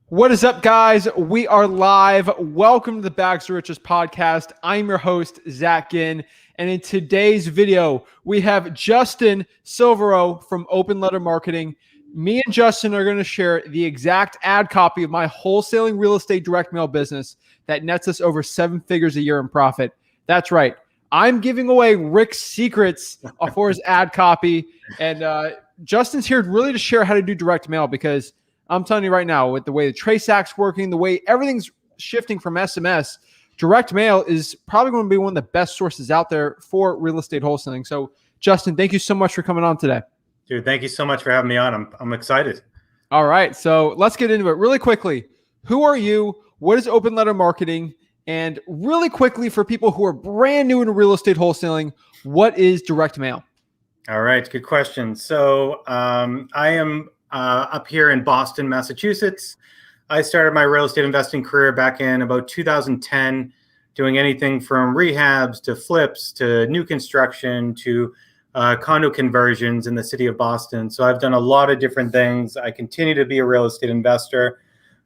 What is up, guys? We are live. Welcome to the Bags to Riches podcast. I'm your host, Zach Ginn. And in today's video, we have Justin Silvero from Open Letter Marketing. Me and Justin are going to share the exact ad copy of my wholesaling real estate direct mail business that nets us over 7 figures a year in profit. That's right. I'm giving away Rick's secrets for his ad copy. And Justin's here really to share how to do direct mail, because I'm telling you right now, with the way the Trace Act's working, the way everything's shifting from SMS, direct mail is probably going to be one of the best sources out there for real estate wholesaling. So, Justin, thank you so much for coming on today. Dude, thank you so much for having me on. I'm excited. All right, so let's get into it really quickly. Who are you? What is Open Letter Marketing? And really quickly, for people who are brand new into real estate wholesaling, what is direct mail? All right, good question. So I am up here in Boston, Massachusetts. I started my real estate investing career back in about 2010, doing anything from rehabs to flips to new construction to condo conversions in the city of Boston. So I've done a lot of different things. I continue to be a real estate investor.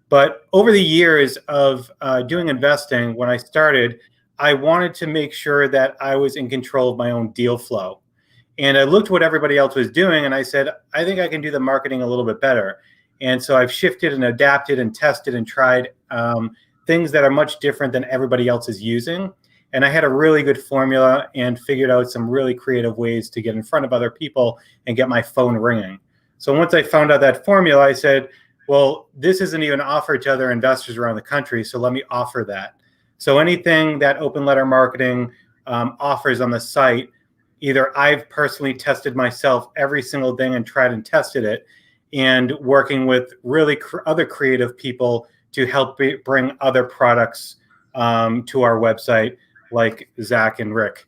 But over the years of doing investing, when I started, I wanted to make sure that I was in control of my own deal flow. And I looked what everybody else was doing, and I said, I think I can do the marketing a little bit better. And so I've shifted and adapted and tested and tried things that are much different than everybody else is using. And I had a really good formula and figured out some really creative ways to get in front of other people and get my phone ringing. So once I found out that formula, I said, well, this isn't even offered to other investors around the country, so let me offer that. So anything that Open Letter Marketing offers on the site, either I've personally tested myself every single thing and tried and tested it, and working with really other creative people to help bring other products to our website, like Zach and Rick.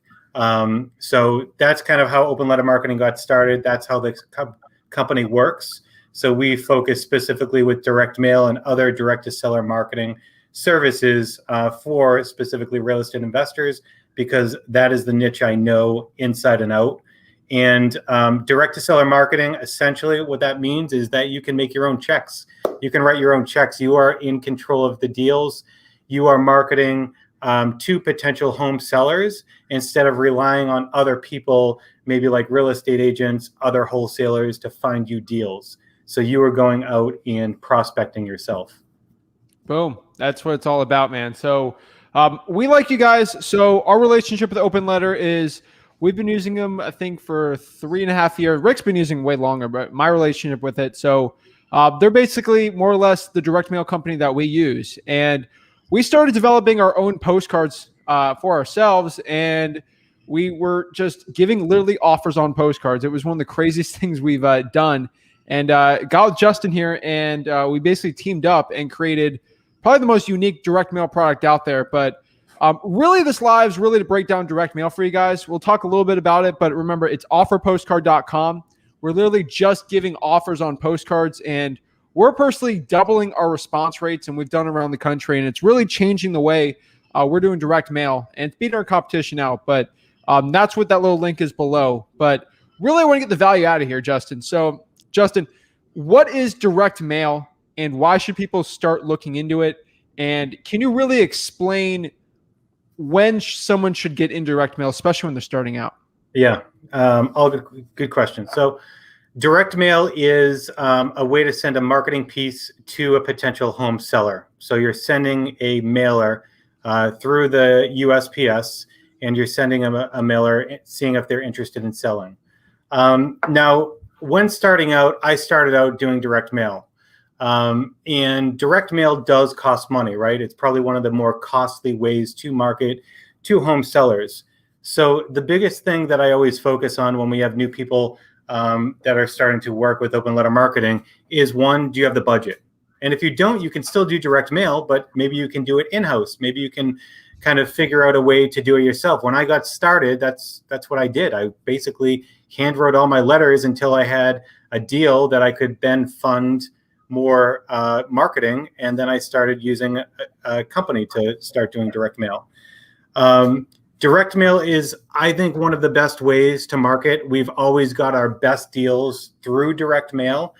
So that's kind of how Open Letter Marketing got started. That's how the company works. So we focus specifically with direct mail and other direct-to-seller marketing services for specifically real estate investors, because that is the niche I know inside and out. And direct-to-seller marketing, essentially what that means is that you can make your own checks. You can write your own checks. You are in control of the deals. You are marketing to potential home sellers instead of relying on other people, maybe like real estate agents, other wholesalers, to find you deals. So you are going out and prospecting yourself. Boom. That's what it's all about, man. So we like you guys. So our relationship with Open Letter is we've been using them, I think, for 3.5 years. Rick's been using way longer, but my relationship with it. So they're basically more or less the direct mail company that we use. And we started developing our own postcards for ourselves. And we were just giving literally offers on postcards. It was one of the craziest things we've done. And got Justin here, and we basically teamed up and created probably the most unique direct mail product out there. But really, this live is really to break down direct mail for you guys. We'll talk a little bit about it, but remember, it's offerpostcard.com. We're literally just giving offers on postcards, and we're personally doubling our response rates, and we've done around the country, and it's really changing the way we're doing direct mail, and it's beating our competition out. But that's what that little link is below. But really, I want to get the value out of here, Justin. So, Justin, what is direct mail and why should people start looking into it? And can you really explain when someone should get in direct mail, especially when they're starting out? Yeah, all good questions. So direct mail is a way to send a marketing piece to a potential home seller. So you're sending a mailer through the USPS, and you're sending them a mailer, seeing if they're interested in selling. Now, when starting out, I started out doing direct mail. And direct mail does cost money, right? It's probably one of the more costly ways to market to home sellers. So the biggest thing that I always focus on when we have new people that are starting to work with Open Letter Marketing is, one, do you have the budget? And if you don't, you can still do direct mail, but maybe you can do it in-house. Maybe you can kind of figure out a way to do it yourself. When I got started, that's what I did. I basically hand wrote all my letters until I had a deal that I could then fund more marketing, and then I started using a company to start doing direct mail. Direct mail is, I think, one of the best ways to market. We've always got our best deals through direct mail.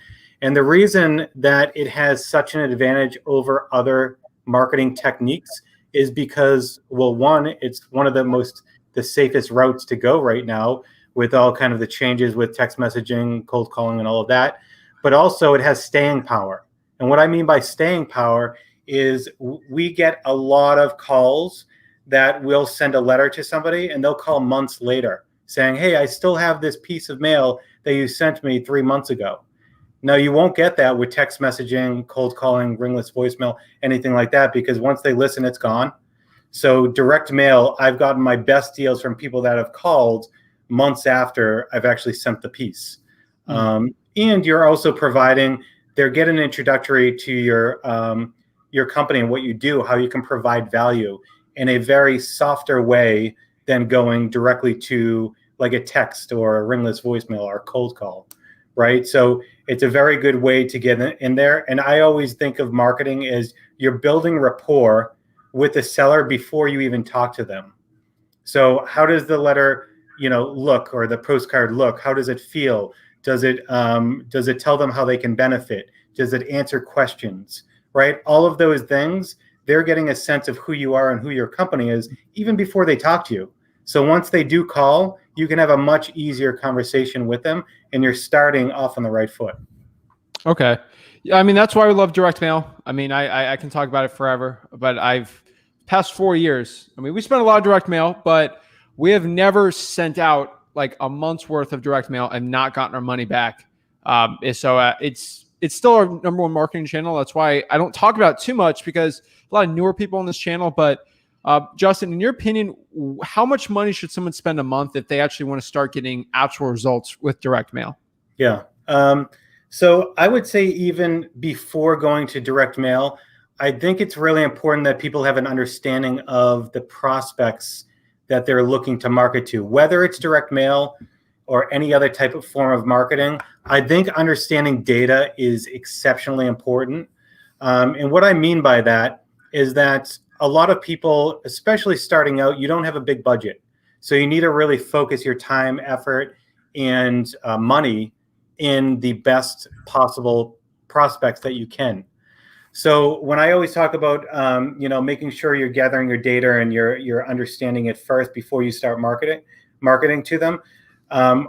And the reason that it has such an advantage over other marketing techniques is because, well, one, it's one of the safest routes to go right now with all kind of the changes with text messaging, cold calling, and all of that. But also it has staying power. And what I mean by staying power is we get a lot of calls that we'll send a letter to somebody and they'll call months later saying, hey, I still have this piece of mail that you sent me 3 months ago. Now, you won't get that with text messaging, cold calling, ringless voicemail, anything like that, because once they listen, it's gone. So direct mail, I've gotten my best deals from people that have called months after I've actually sent the piece. And you're also providing, they're getting introductory to your company and what you do, how you can provide value in a very softer way than going directly to like a text or a ringless voicemail or a cold call, right? So it's a very good way to get in there. And I always think of marketing as you're building rapport with the seller before you even talk to them. So how does the letter, look, or the postcard look? How does it feel? Does it tell them how they can benefit? Does it answer questions, right? All of those things, they're getting a sense of who you are and who your company is even before they talk to you. So once they do call, you can have a much easier conversation with them and you're starting off on the right foot. Okay. Yeah, I mean, that's why we love direct mail. I mean, I can talk about it forever, but past 4 years, I mean, we spent a lot of direct mail, but we have never sent out like a month's worth of direct mail and not gotten our money back. It's still our number one marketing channel. That's why I don't talk about it too much, because a lot of newer people on this channel. But Justin, in your opinion, how much money should someone spend a month if they actually want to start getting actual results with direct mail? Yeah. So I would say even before going to direct mail, I think it's really important that people have an understanding of the prospects that they're looking to market to, whether it's direct mail or any other type of form of marketing. I think understanding data is exceptionally important. And what I mean by that is that a lot of people, especially starting out, you don't have a big budget. So you need to really focus your time, effort, and money in the best possible prospects that you can. So when I always talk about, making sure you're gathering your data and you're understanding it first before you start marketing to them,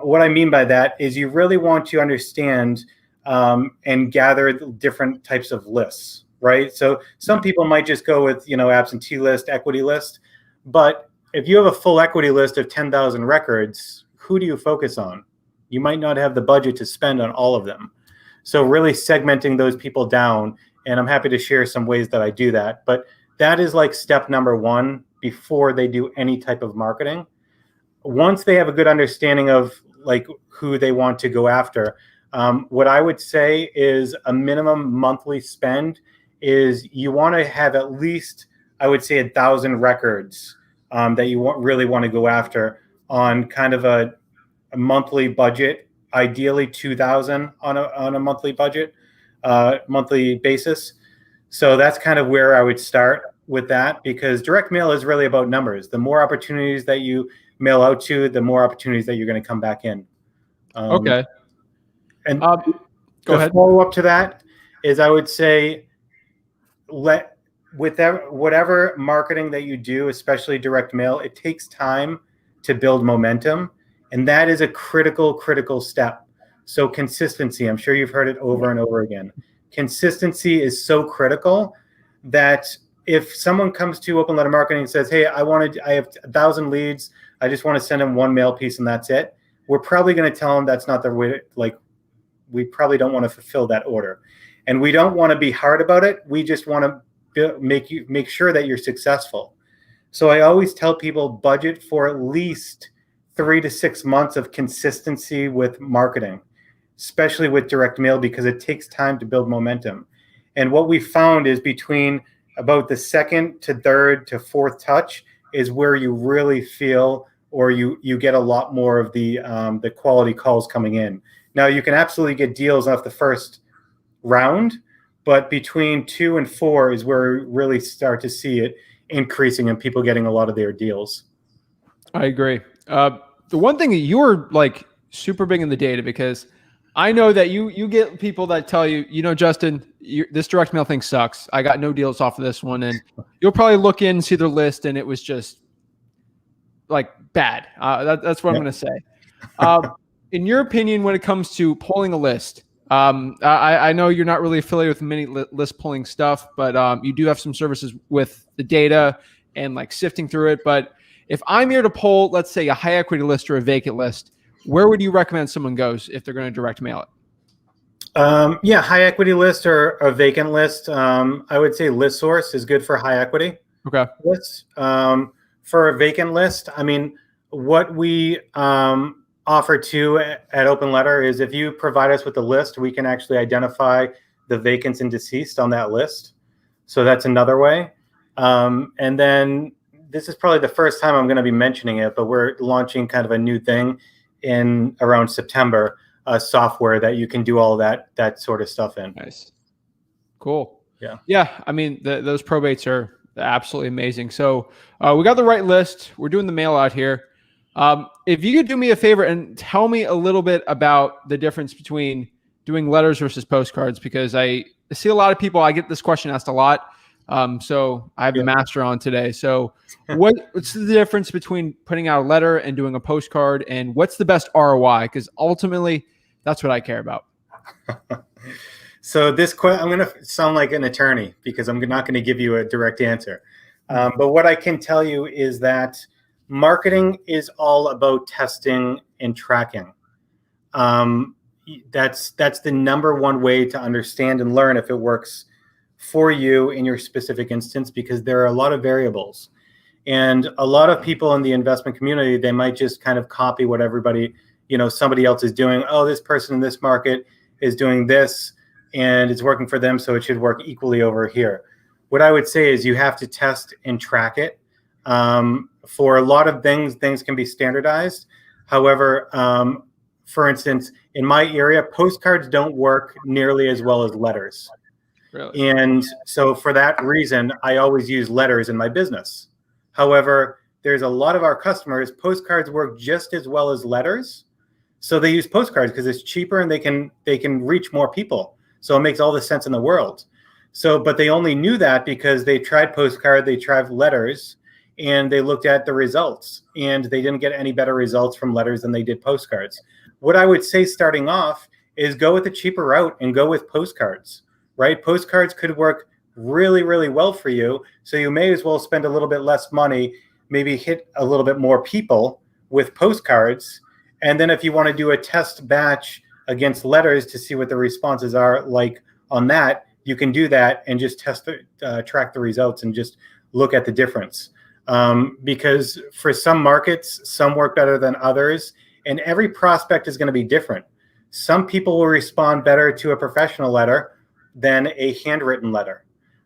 what I mean by that is you really want to understand and gather different types of lists, right? So some people might just go with, absentee list, equity list, but if you have a full equity list of 10,000 records, who do you focus on? You might not have the budget to spend on all of them. So really segmenting those people down, and I'm happy to share some ways that I do that. But that is like step number one before they do any type of marketing. Once they have a good understanding of like who they want to go after, what I would say is a minimum monthly spend is you want to have at least, I would say, 1,000 records that you really want to go after on kind of a monthly budget, ideally 2,000 on a monthly budget, monthly basis. So that's kind of where I would start with that, because direct mail is really about numbers. The more opportunities that you mail out to, the more opportunities that you're going to come back in. Okay. And go ahead. Follow up to that is I would say whatever marketing that you do, especially direct mail, it takes time to build momentum. And that is a critical step. So consistency, I'm sure you've heard it over and over again. Consistency is so critical that if someone comes to open letter marketing and says, hey, I have 1,000 leads, I just want to send them one mail piece and that's it, we're probably going to tell them that's not the way, we probably don't want to fulfill that order. And we don't want to be hard about it. We just want to make sure that you're successful. So I always tell people budget for at least 3 to 6 months of consistency with marketing, especially with direct mail, because it takes time to build momentum. And what we found is between about the second to third to fourth touch is where you really feel, or you get a lot more of the quality calls coming in. Now you can absolutely get deals off the first round, but between 2 and 4 is where we really start to see it increasing and people getting a lot of their deals. I agree. The one thing that you were like super big in the data, because I know that you get people that tell you, Justin, this direct mail thing sucks. I got no deals off of this one, and you'll probably look in, see their list, and it was just like bad. That's what I'm going to say. In your opinion, when it comes to pulling a list, I know you're not really affiliated with many list pulling stuff, but you do have some services with the data and like sifting through it. But if I'm here to pull, let's say, a high equity list or a vacant list, where would you recommend someone goes if they're going to direct mail it? Yeah, high equity list or a vacant list. I would say List Source is good for high equity lists. For a vacant list, I mean, what we offer to at Open Letter is if you provide us with the list, we can actually identify the vacants and deceased on that list. So that's another way. And then this is probably the first time I'm going to be mentioning it, but we're launching kind of a new thing in around September, software that you can do all that sort of stuff in. Nice. Cool. Yeah. Yeah. I mean, those probates are absolutely amazing. So we got the right list. We're doing the mail out here. If you could do me a favor and tell me a little bit about the difference between doing letters versus postcards, because I see a lot of people, I get this question asked a lot. So I have the master on today. So what's the difference between putting out a letter and doing a postcard, and what's the best ROI? Because ultimately that's what I care about. So I'm going to sound like an attorney because I'm not going to give you a direct answer. But what I can tell you is that marketing is all about testing and tracking. That's the number one way to understand and learn if it works for you in your specific instance, because there are a lot of variables. And a lot of people in the investment community, they might just kind of copy what somebody else is doing. Oh, this person in this market is doing this and it's working for them, so it should work equally over here. What I would say is you have to test and track it. For a lot of things can be standardized. However, for instance, in my area, postcards don't work nearly as well as letters. Really? And so for that reason, I always use letters in my business. However, there's a lot of our customers, postcards work just as well as letters. So they use postcards because it's cheaper and they can reach more people. So it makes all the sense in the world. So, but they only knew that because they tried postcard, they tried letters, and they looked at the results, and they didn't get any better results from letters than they did postcards. What I would say starting off is go with the cheaper route and go with postcards, right? Postcards could work really, really well for you. So you may as well spend a little bit less money, maybe hit a little bit more people with postcards. And then if you want to do a test batch against letters to see what the responses are like on that, you can do that and just track the results and just look at the difference. Because for some markets, some work better than others, and every prospect is going to be different. Some people will respond better to a professional letter than a handwritten letter,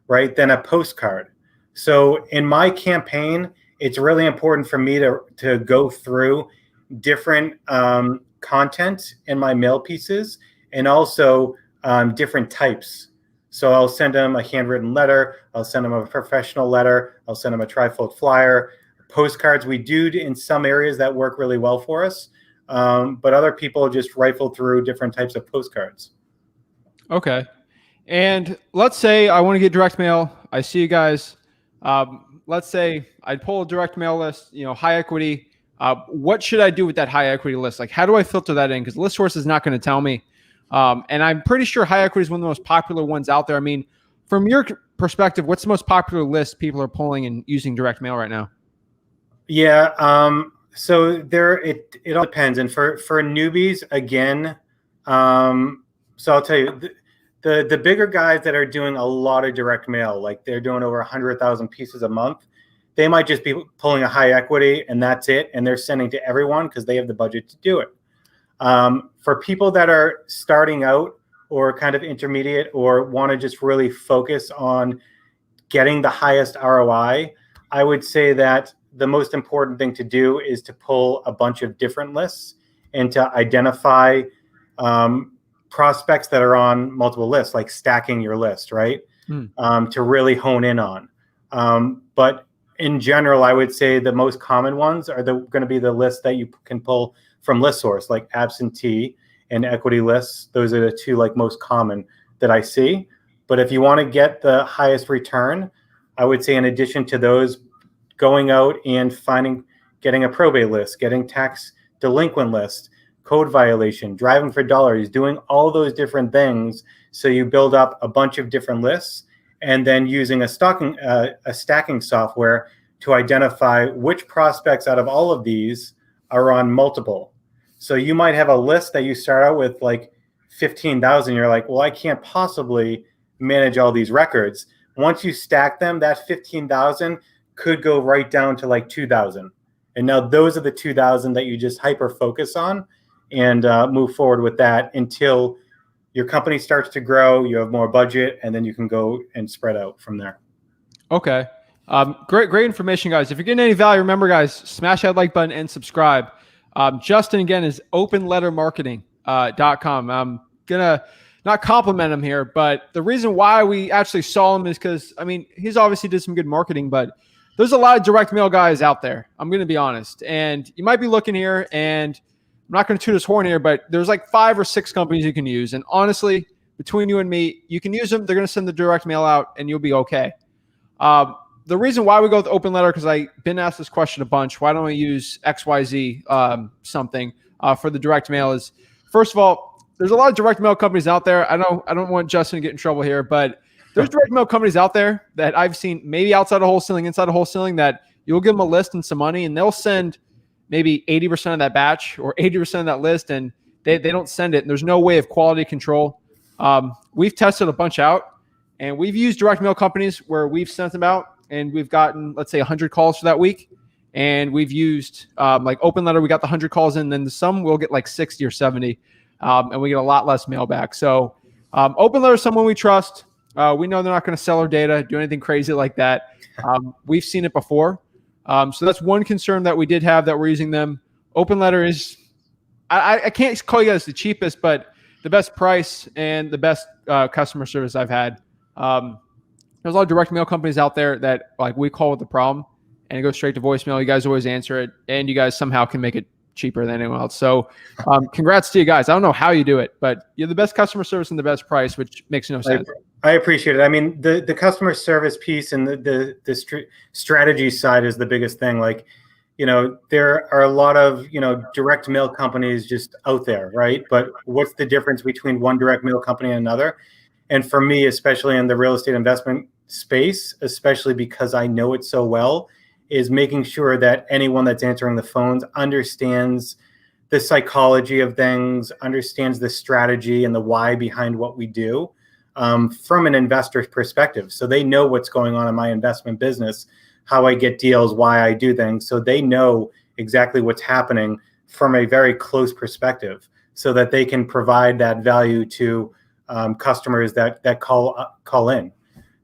right? Than a postcard. So in my campaign, it's really important for me to go through different content in my mail pieces, and also different types. So I'll send them a handwritten letter. I'll send them a professional letter. I'll send them a trifold flyer. Postcards, we do in some areas that work really well for us. But other people just rifle through different types of postcards. Okay. And let's say I want to get direct mail. I see you guys. Let's say I'd pull a direct mail list, high equity. What should I do with that high equity list? Like, how do I filter that in? Because List Source is not going to tell me. And I'm pretty sure high equity is one of the most popular ones out there. I mean, from your perspective, what's the most popular list people are pulling and using direct mail right now? Yeah. So it all depends. And for newbies, again, so I'll tell you, the bigger guys that are doing a lot of direct mail, like they're doing over 100,000 pieces a month, they might just be pulling a high equity and that's it. And they're sending to everyone because they have the budget to do it. For people that are starting out or kind of intermediate or want to just really focus on getting the highest ROI, I would say that the most important thing to do is to pull a bunch of different lists and to identify prospects that are on multiple lists, like stacking your list, right? To really hone in on. But in general, I would say the most common ones are going to be the lists that you can pull from List Source, like absentee and equity lists. Those are the two like most common that I see. But if you want to get the highest return, I would say in addition to those, going out and getting a probate list, getting tax delinquent list, code violation, driving for dollars, doing all those different things. So you build up a bunch of different lists, and then using a stacking software to identify which prospects out of all of these are on multiple. So you might have a list that you start out with like 15,000. You're like, well, I can't possibly manage all these records. Once you stack them, that 15,000 could go right down to like 2,000. And now those are the 2,000 that you just hyper focus on and move forward with that until your company starts to grow, you have more budget, and then you can go and spread out from there. Okay. Great information, guys. If you're getting any value, remember, guys, smash that like button and subscribe. Justin, again, is openlettermarketing.com. I'm going to not compliment him here, but the reason why we actually saw him is because, I mean, he's obviously did some good marketing, but there's a lot of direct mail guys out there. I'm going to be honest. And you might be looking here, and I'm not going to toot his horn here, but there's like 5 or 6 companies you can use. And honestly, between you and me, you can use them. They're going to send the direct mail out, and you'll be okay. The reason why we go with open letter, because I've been asked this question a bunch. Why don't we use XYZ something for the direct mail is, first of all, there's a lot of direct mail companies out there. I don't want Justin to get in trouble here, but there's direct mail companies out there that I've seen maybe outside of wholesaling, inside of wholesaling, that you'll give them a list and some money, and they'll send maybe 80% of that batch or 80% of that list, and they don't send it. And there's no way of quality control. We've tested a bunch out, and we've used direct mail companies where we've sent them out, and we've gotten, let's say, 100 calls for that week. And we've used like open letter. We got the 100 calls in, then some we'll get like 60 or 70, and we get a lot less mail back. So open letter is someone we trust. We know they're not going to sell our data, do anything crazy like that. We've seen it before. So that's one concern that we did have that we're using them. Open letter is, I can't call you guys the cheapest, but the best price and the best customer service I've had. There's a lot of direct mail companies out there that like we call with the problem and it goes straight to voicemail. You guys always answer it, and you guys somehow can make it cheaper than anyone else. So congrats to you guys. I don't know how you do it, but you're the best customer service and the best price, which makes no sense. I appreciate it. I mean, the customer service piece and the strategy side is the biggest thing. Like, you know, there are a lot of, you know, direct mail companies just out there, right? But what's the difference between one direct mail company and another? And for me, especially in the real estate investment space, especially because I know it so well, is making sure that anyone that's answering the phones understands the psychology of things, understands the strategy and the why behind what we do from an investor's perspective. So they know what's going on in my investment business, how I get deals, why I do things. So they know exactly what's happening from a very close perspective so that they can provide that value to customers that call in.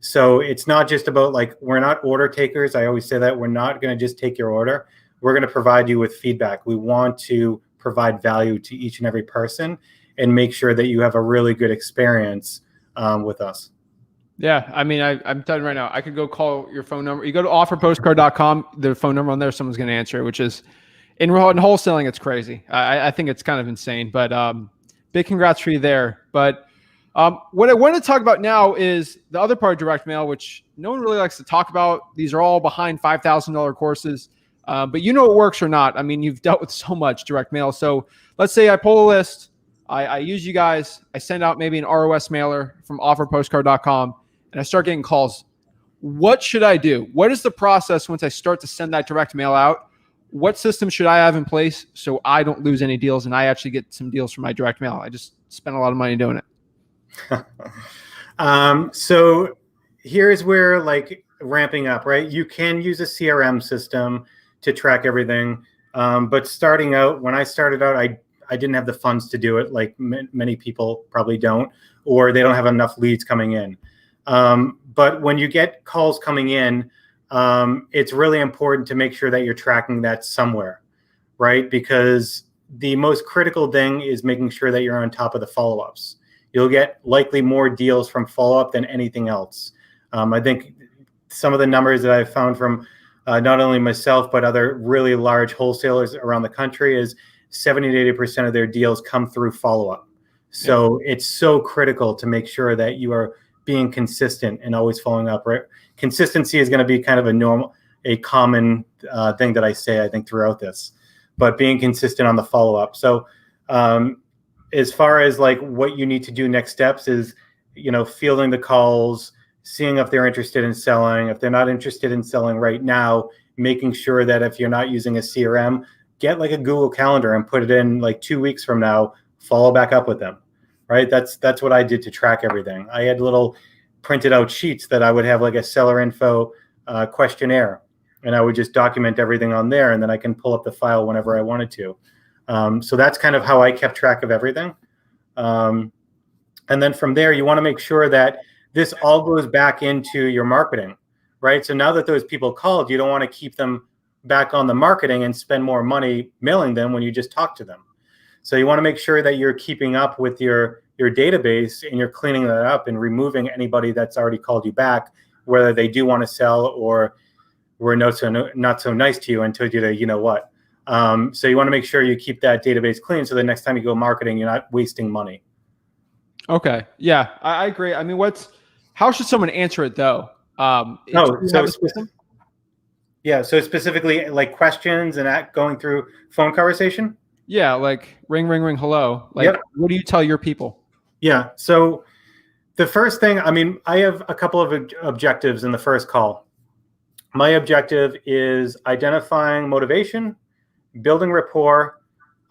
So it's not just about like, we're not order takers. I always say that we're not going to just take your order. We're going to provide you with feedback. We want to provide value to each and every person and make sure that you have a really good experience with us. Yeah. I mean, I'm telling you right now, I could go call your phone number. You go to offerpostcard.com, the phone number on there, someone's going to answer it, which is in wholesaling. It's crazy. I think it's kind of insane, but big congrats for you there. But what I want to talk about now is the other part of direct mail, which no one really likes to talk about. These are all behind $5,000 courses, but you know it works or not. I mean, you've dealt with so much direct mail. So let's say I pull a list, I use you guys, I send out maybe an ROS mailer from offerpostcard.com, and I start getting calls. What should I do? What is the process once I start to send that direct mail out? What system should I have in place so I don't lose any deals and I actually get some deals from my direct mail? I just spent a lot of money doing it. So here's where like ramping up, right? You can use a CRM system to track everything. But starting out, when I started out, I didn't have the funds to do it. Like many people probably don't, or they don't have enough leads coming in. But when you get calls coming in, it's really important to make sure that you're tracking that somewhere, right? Because the most critical thing is making sure that you're on top of the follow-ups. You'll get likely more deals from follow-up than anything else. I think some of the numbers that I've found from not only myself, but other really large wholesalers around the country is 70 to 80% of their deals come through follow-up. So it's so critical to make sure that you are being consistent and always following up, right? Consistency is going to be kind of a common thing that I say, I think, throughout this, but being consistent on the follow-up. So as far as like what you need to do next steps is, fielding the calls, seeing if they're interested in selling. If they're not interested in selling right now, making sure that if you're not using a CRM, get like a Google Calendar and put it in like 2 weeks from now, follow back up with them, right? That's what I did to track everything. I had little printed out sheets that I would have like a seller info questionnaire, and I would just document everything on there, and then I can pull up the file whenever I wanted to. So that's kind of how I kept track of everything. And then from there, you want to make sure that this all goes back into your marketing, right? So now that those people called, you don't want to keep them back on the marketing and spend more money mailing them when you just talk to them. So you want to make sure that you're keeping up with your database and you're cleaning that up and removing anybody that's already called you back, whether they do want to sell or were not so nice to you and told you to, what. So you want to make sure you keep that database clean so the next time you go marketing, you're not wasting money. Okay. Yeah, I agree. I mean, how should someone answer it though? So specifically like questions and going through phone conversation. Yeah, like ring, ring, ring, hello. Like, What do you tell your people? Yeah. So the first thing, I have a couple of objectives in the first call. My objective is identifying motivation, building rapport,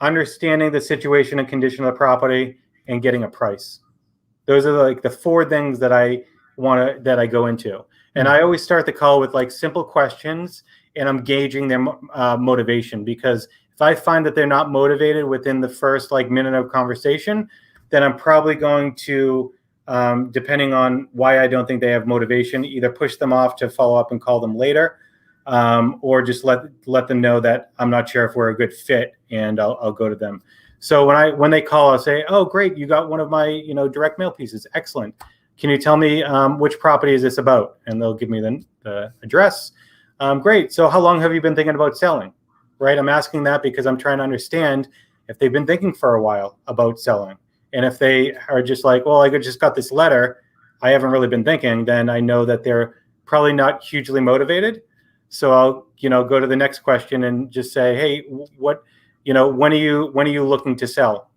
understanding the situation and condition of the property, and getting a price. Those are like the 4 things that I go into. And I always start the call with like simple questions, and I'm gauging their motivation, because if I find that they're not motivated within the first like minute of conversation, then I'm probably going to, depending on why I don't think they have motivation, either push them off to follow up and call them later, or just let them know that I'm not sure if we're a good fit, and I'll go to them. So when they call, I'll say, "Oh, great, you got one of my direct mail pieces. Excellent. Can you tell me which property is this about?" And they'll give me the address. Great. So how long have you been thinking about selling? Right. I'm asking that because I'm trying to understand if they've been thinking for a while about selling. And if they are just like, well, I just got this letter, I haven't really been thinking, then I know that they're probably not hugely motivated. So I'll, go to the next question and just say, hey, when are you looking to sell?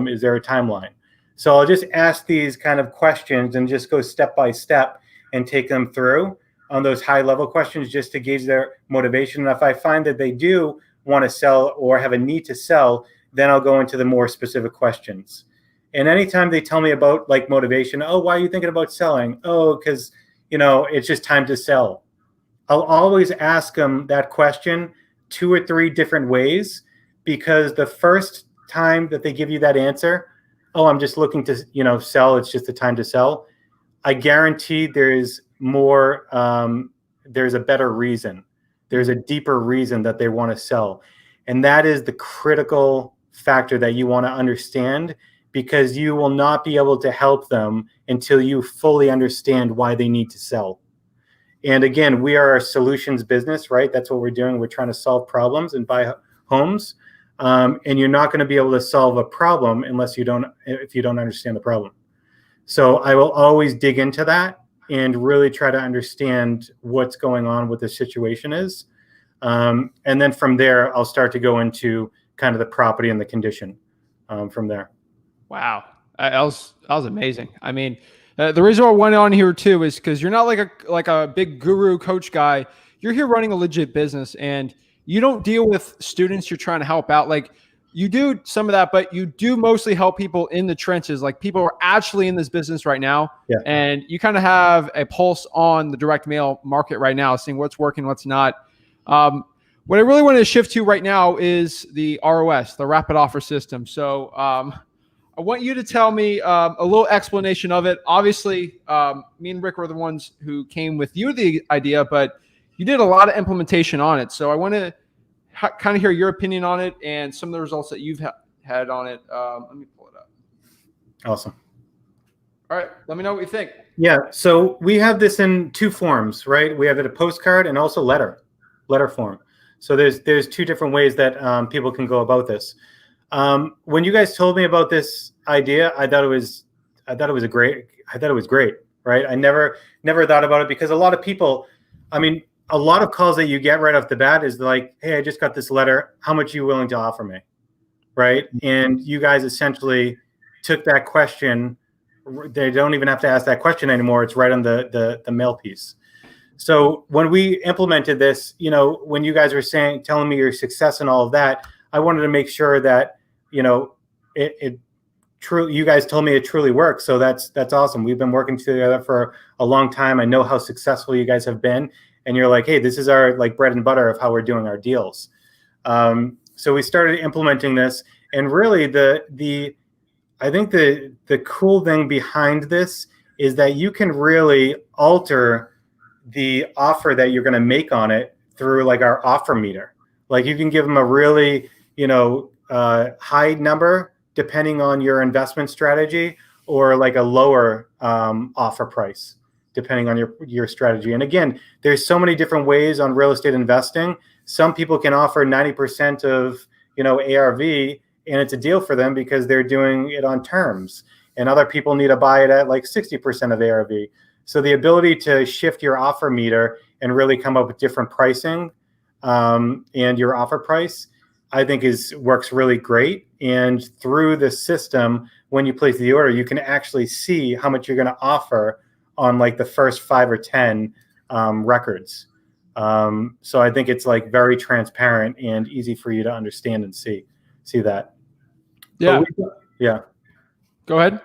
Is there a timeline? So I'll just ask these kind of questions and just go step by step and take them through on those high level questions just to gauge their motivation. And if I find that they do want to sell or have a need to sell, then I'll go into the more specific questions. And anytime they tell me about like motivation, oh, why are you thinking about selling? Oh, because, it's just time to sell. I'll always ask them that question 2 or 3 different ways, because the first time that they give you that answer, oh, I'm just looking to, sell, it's just the time to sell, I guarantee there's more, there's a better reason. There's a deeper reason that they want to sell. And that is the critical factor that you want to understand, because you will not be able to help them until you fully understand why they need to sell. And again, we are a solutions business, right? That's what we're doing. We're trying to solve problems and buy homes. And you're not going to be able to solve a problem if you don't understand the problem. So I will always dig into that and really try to understand what's going on, what the situation is. And then from there, I'll start to go into kind of the property and the condition from there. Wow. That was amazing. I mean, the reason I went on here too is because you're not like a big guru coach guy. You're here running a legit business, and you don't deal with students you're trying to help out. Like, you do some of that, but you do mostly help people in the trenches. Like, people are actually in this business right now. Yeah. And you kind of have a pulse on the direct mail market right now, seeing what's working, what's not. What I really want to shift to right now is the ROS, the rapid offer system. So I want you to tell me a little explanation of it. Obviously, me and Rick were the ones who came with you the idea, but you did a lot of implementation on it. So I want to kind of hear your opinion on it and some of the results that you've had on it. Let me pull it up. Awesome. All right. Let me know what you think. Yeah. So we have this in 2 forms, right? We have it a postcard and also letter form. So there's 2 different ways that people can go about this. When you guys told me about this idea, I thought it was great, right? I never thought about it because a lot of people, I mean, a lot of calls that you get right off the bat is like, hey, I just got this letter. How much are you willing to offer me? Right. And you guys essentially took that question. They don't even have to ask that question anymore. It's right on the mail piece. So when we implemented this, when you guys were telling me your success and all of that, I wanted to make sure that, it truly, you guys told me it truly works. So that's awesome. We've been working together for a long time. I know how successful you guys have been. And you're like, hey, this is our like bread and butter of how we're doing our deals. So we started implementing this, and really I think the cool thing behind this is that you can really alter the offer that you're going to make on it through like our offer meter. Like you can give them a really, high number depending on your investment strategy, or like a lower offer price depending on your strategy. And again, there's so many different ways on real estate investing. Some people can offer 90% of, ARV, and it's a deal for them because they're doing it on terms. And other people need to buy it at like 60% of ARV. So the ability to shift your offer meter and really come up with different pricing and your offer price, I think works really great. And through the system, when you place the order, you can actually see how much you're going to offer on like the first 5 or 10 records. So I think it's like very transparent and easy for you to understand and see that. Yeah. Yeah. Go ahead.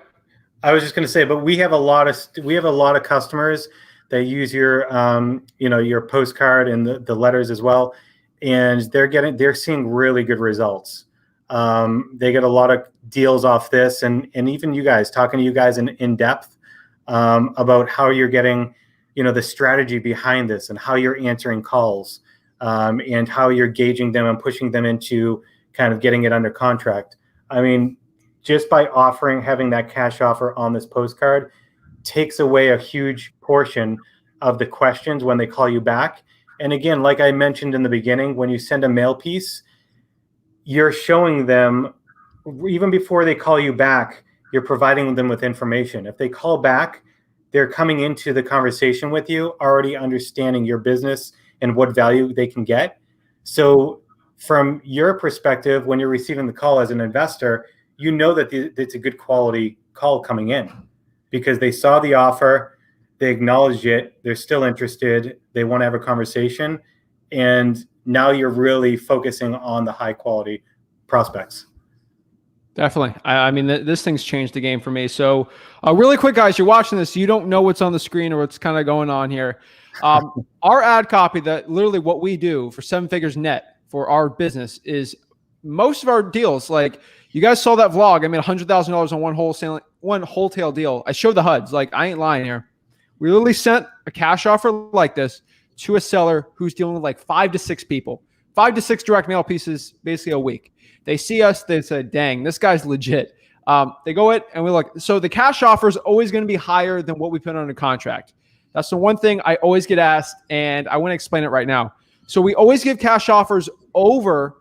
I was just going to say, but we have a lot of customers that use your, your postcard and the letters as well. And they're seeing really good results. They get a lot of deals off this, and even you guys, talking to you guys in depth about how you're getting, the strategy behind this and how you're answering calls and how you're gauging them and pushing them into kind of getting it under contract. I mean, just by having that cash offer on this postcard takes away a huge portion of the questions when they call you back. And again, like I mentioned in the beginning, when you send a mail piece, you're showing them, even before they call you back, you're providing them with information. If they call back, they're coming into the conversation with you already understanding your business and what value they can get. So from your perspective, when you're receiving the call as an investor, you know that it's a good quality call coming in because they saw the offer, they acknowledged it, they're still interested, they want to have a conversation, and now you're really focusing on the high quality prospects. Definitely. I mean, this thing's changed the game for me. So really quick, guys, you're watching this, you don't know what's on the screen or what's kind of going on here. Our ad copy, that literally what we do for 7 figures net for our business, is most of our deals. Like you guys saw that vlog, I made $100,000 on one wholesale deal. I showed the HUDs, like I ain't lying here. We literally sent a cash offer like this to a seller who's dealing with like 5 to 6 people, 5 to 6 direct mail pieces, basically a week. They see us, they say, dang, this guy's legit. They go it and we look. So the cash offer is always going to be higher than what we put on a contract. That's the one thing I always get asked, and I want to explain it right now. So we always give cash offers over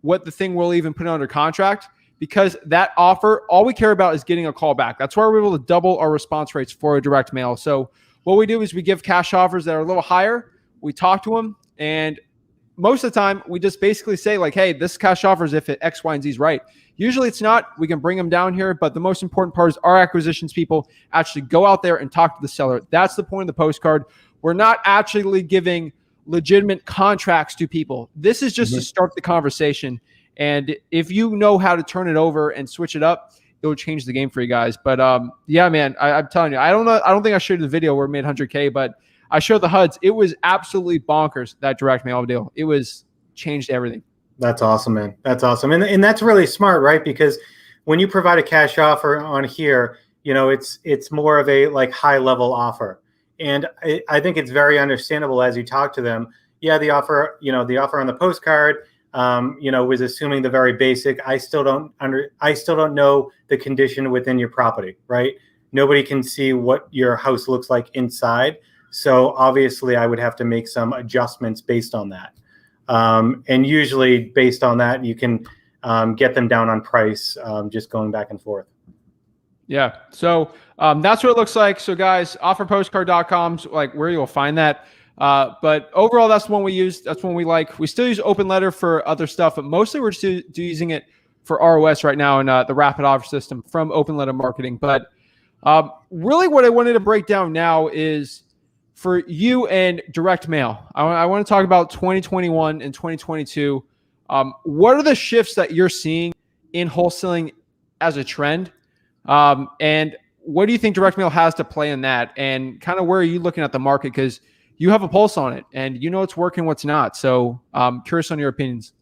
what the thing will even put under contract, because that offer, all we care about is getting a call back. That's why we're able to double our response rates for a direct mail. So what we do is we give cash offers that are a little higher. We talk to them, and most of the time we just basically say like, hey, this cash offer is if it X, Y, and Z is right. Usually it's not. We can bring them down here, but the most important part is our acquisitions people actually go out there and talk to the seller. That's the point of the postcard. We're not actually giving legitimate contracts to people. This is just to start the conversation. And if you know how to turn it over and switch it up, it will change the game for you guys. But yeah, man, I'm telling you, I don't know. I don't think I showed you the video where we made 100K, but I showed the HUDs. It was absolutely bonkers, that direct mail deal. It was changed everything. That's awesome, man. That's awesome. And that's really smart, right? Because when you provide a cash offer on here, it's more of a like high level offer. And I think it's very understandable as you talk to them. Yeah, the offer on the postcard, was assuming the very basic. I still don't know the condition within your property, right? Nobody can see what your house looks like inside. So obviously I would have to make some adjustments based on that. And usually based on that, you can get them down on price, just going back and forth. Yeah. So that's what it looks like. So guys, offerpostcard.com's like where you'll find that. But overall, that's the one we use. That's one we like. We still use Open Letter for other stuff, but mostly we're just using it for ROS right now in the rapid offer system from Open Letter Marketing. But really what I wanted to break down now is for you and direct mail. I want to talk about 2021 and 2022. What are the shifts that you're seeing in wholesaling as a trend? And what do you think direct mail has to play in that? And kind of where are you looking at the market? Because you have a pulse on it and you know what's working, what's not. So curious on your opinions.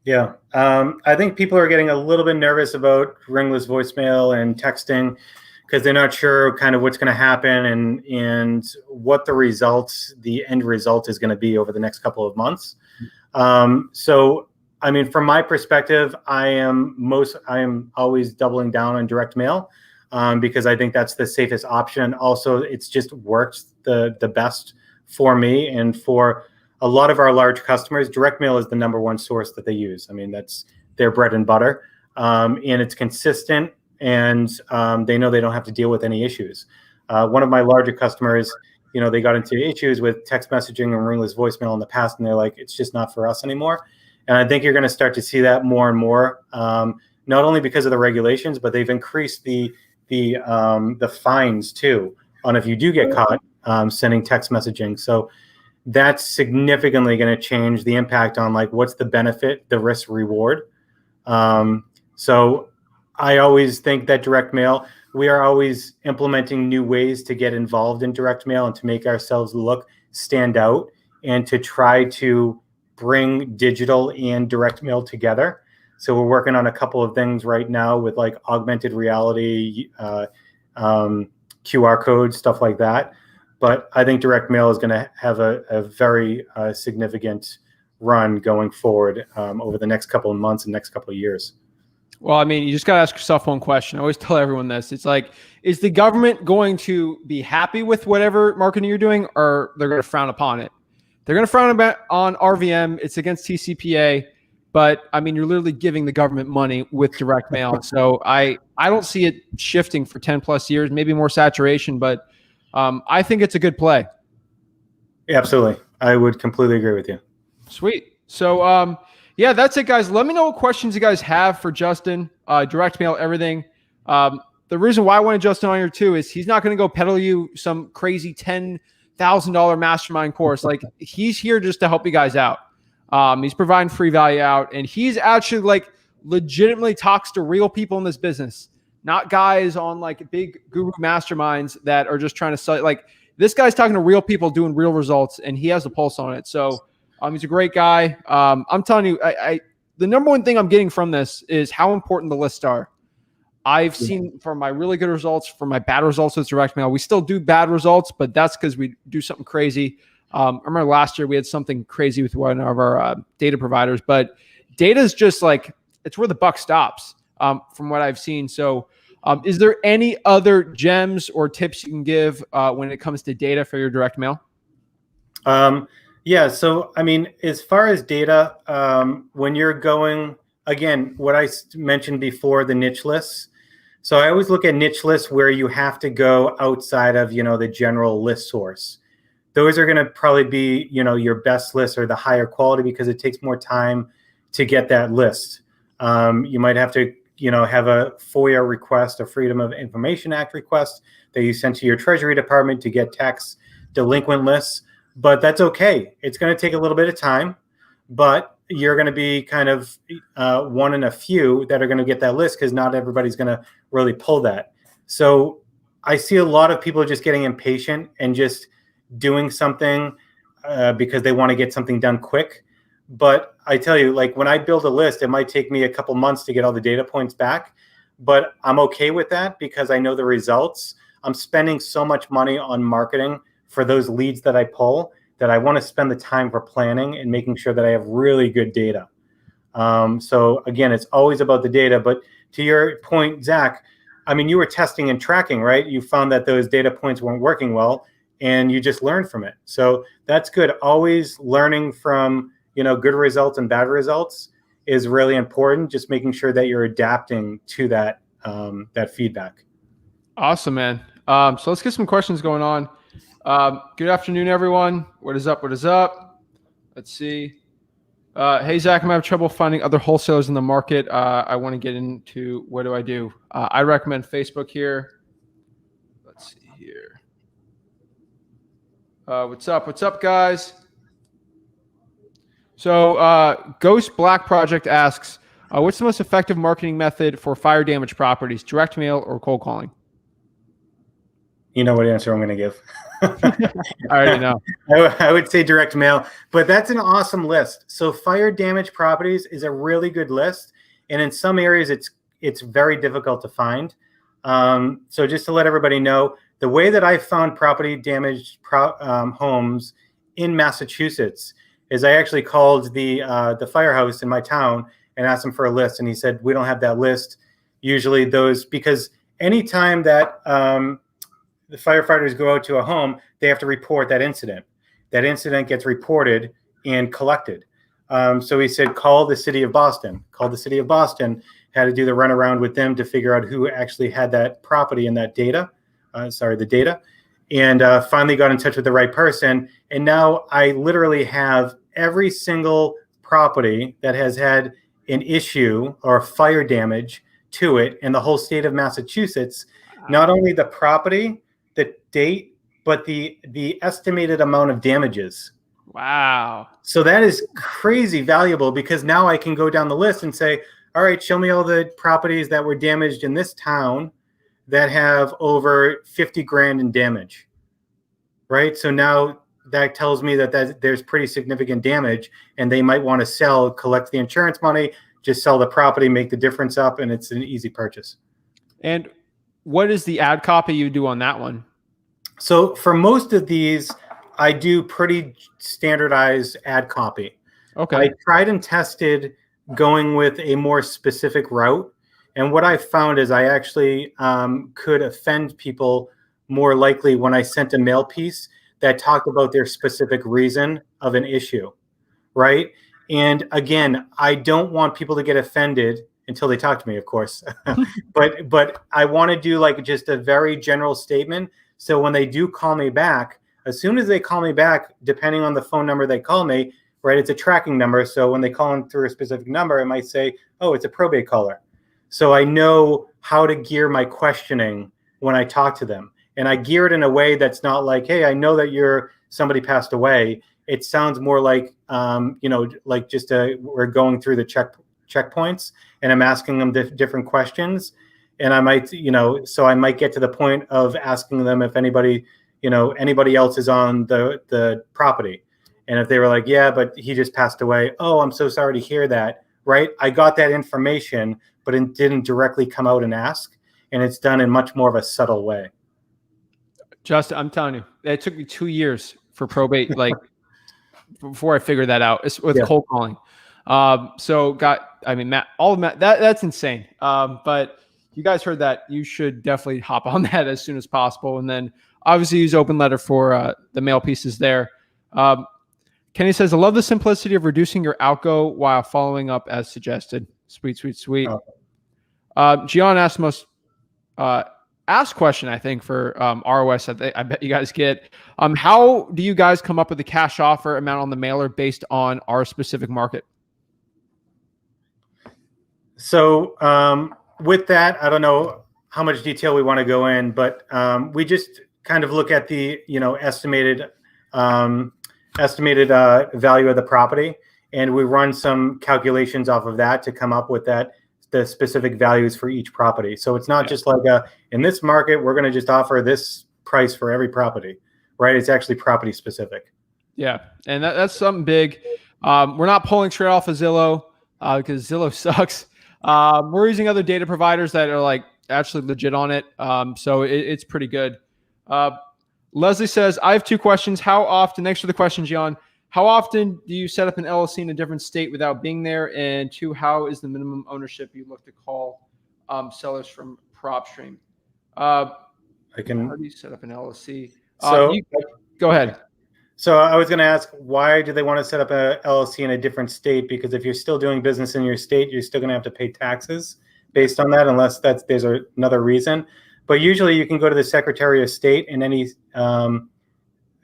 Yeah. I think people are getting a little bit nervous about ringless voicemail and texting because they're not sure kind of what's going to happen and what the end result is going to be over the next couple of months. So, I mean, from my perspective, I am always doubling down on direct mail because I think that's the safest option. Also, it's just worked the best for me and for a lot of our large customers. Direct mail is the number one source that they use. I mean, that's their bread and butter, and it's consistent, and they know they don't have to deal with any issues. One of my larger customers, they got into issues with text messaging and ringless voicemail in the past, and they're like, it's just not for us anymore. And I think you're going to start to see that more and more, not only because of the regulations, but they've increased the fines too on if you do get caught sending text messaging. So that's significantly going to change the impact on like what's the benefit, the risk reward. So I always think that direct mail, we are always implementing new ways to get involved in direct mail and to make ourselves stand out and to try to bring digital and direct mail together. So we're working on a couple of things right now with like augmented reality, QR codes, stuff like that. But I think direct mail is going to have a very significant run going forward over the next couple of months and next couple of years. Well, I mean, you just got to ask yourself one question. I always tell everyone this. It's like, is the government going to be happy with whatever marketing you're doing, or they're going to frown upon it? They're going to frown on RVM. It's against TCPA. But, I mean, you're literally giving the government money with direct mail. So I don't see it shifting for 10 plus years, maybe more saturation. But I think it's a good play. Yeah, absolutely. I would completely agree with you. Sweet. So, yeah, that's it, guys. Let me know what questions you guys have for Justin, direct mail, everything. The reason why I wanted Justin on here, too, is he's not going to go peddle you some crazy $10,000 mastermind course. Like, he's here just to help you guys out. He's providing free value out, and he's actually like legitimately talks to real people in this business, not guys on like big guru masterminds that are just trying to sell. Like, this guy's talking to real people doing real results, and he has the pulse on it. So he's a great guy. I'm telling you, the number one thing I'm getting from this is how important the lists are. I've seen from my really good results, from my bad results with direct mail, we still do bad results, but that's because we do something crazy. I remember last year we had something crazy with one of our data providers, but data is just like, it's where the buck stops from what I've seen. So is there any other gems or tips you can give when it comes to data for your direct mail? Yeah. So, I mean, as far as data, when you're going, again, what I mentioned before, the niche lists. So I always look at niche lists where you have to go outside of, the general list source. Those are going to probably be, your best list or the higher quality because it takes more time to get that list. You might have to, have a FOIA request, a Freedom of Information Act request that you send to your Treasury Department to get tax delinquent lists. But that's okay. It's going to take a little bit of time, but you're going to be kind of one in a few that are going to get that list because not everybody's going to really pull that. So I see a lot of people just getting impatient and just doing something because they want to get something done quick. But I tell you, like when I build a list, it might take me a couple months to get all the data points back, but I'm okay with that because I know the results. I'm spending so much money on marketing for those leads that I pull that I want to spend the time for planning and making sure that I have really good data. So again, it's always about the data, but to your point, Zach, I mean, you were testing and tracking, right? You found that those data points weren't working well and you just learned from it. So that's good. Always learning from, good results and bad results is really important. Just making sure that you're adapting to that feedback. Awesome, man. So let's get some questions going on. Good afternoon, everyone. What is up? What is up? Let's see. Hey, Zach, I'm having trouble finding other wholesalers in the market. I want to get into, what do I do? I recommend Facebook here. Let's see here. What's up? What's up, guys? So Ghost Black Project asks, what's the most effective marketing method for fire damaged properties, direct mail or cold calling? You know what answer I'm going to give. I already know. I would say direct mail, but that's an awesome list. So fire damaged properties is a really good list. And in some areas, it's very difficult to find. So just to let everybody know, the way that I found property damaged homes in Massachusetts is I actually called the firehouse in my town and asked him for a list. And he said, we don't have that list. Usually those, because anytime that the firefighters go out to a home, they have to report that incident. That incident gets reported and collected. So he said, call the city of Boston. Call the city of Boston, had to do the runaround with them to figure out who actually had that property and that data. The data. And finally got in touch with the right person. And now I literally have every single property that has had an issue or fire damage to it in the whole state of Massachusetts. Not only the property, the date, but the estimated amount of damages. Wow. So that is crazy valuable, because now I can go down the list and say, all right, show me all the properties that were damaged in this town that have over 50 grand in damage, right? So now that tells me that there's pretty significant damage, and they might want to sell, collect the insurance money, just sell the property, make the difference up, and it's an easy purchase. And what is the ad copy you do on that one? So for most of these, I do pretty standardized ad copy. Okay. I tried and tested going with a more specific route. And what I found is I actually could offend people more likely when I sent a mail piece that talked about their specific reason of an issue, right? And again, I don't want people to get offended until they talk to me, of course. but I want to do like just a very general statement. So when they do call me back, as soon as they call me back, depending on the phone number they call me, right, it's a tracking number. So when they call in through a specific number, it might say, oh, it's a probate caller. So I know how to gear my questioning when I talk to them. And I gear it in a way that's not like, hey, I know that somebody passed away. It sounds more like, like just we're going through the checkpoints, and I'm asking them different questions. And I might, so I might get to the point of asking them if anybody else is on the property. And if they were like, yeah, but he just passed away. Oh, I'm so sorry to hear that. Right. I got that information, but it didn't directly come out and ask. And it's done in much more of a subtle way. Justin, I'm telling you, it took me 2 years for probate, like before I figured that out. It's with cold calling. Matt, that's insane. But you guys heard that. You should definitely hop on that as soon as possible. And then obviously use open letter for the mail pieces there. Kenny says, I love the simplicity of reducing your outgo while following up as suggested. Sweet, sweet, sweet. Gian asked the most asked question, I think, for ROS. I bet you guys get. How do you guys come up with the cash offer amount on the mailer based on our specific market? So with that, I don't know how much detail we want to go in, but we just kind of look at the estimated value of the property, and we run some calculations off of that to come up with the specific values for each property. So it's not just like in this market, we're going to just offer this price for every property, right? It's actually property specific. Yeah. And that's something big. We're not pulling straight off of Zillow because Zillow sucks. We're using other data providers that are like actually legit on it. So it's pretty good. Leslie says, I have 2 questions. How often, thanks for the question, Gian. How often do you set up an LLC in a different state without being there? And 2, how is the minimum ownership you look to call sellers from PropStream? How do you set up an LLC? So go ahead. So I was going to ask, why do they want to set up a LLC in a different state? Because if you're still doing business in your state, you're still going to have to pay taxes based on that, unless there's another reason. But usually, you can go to the Secretary of State in any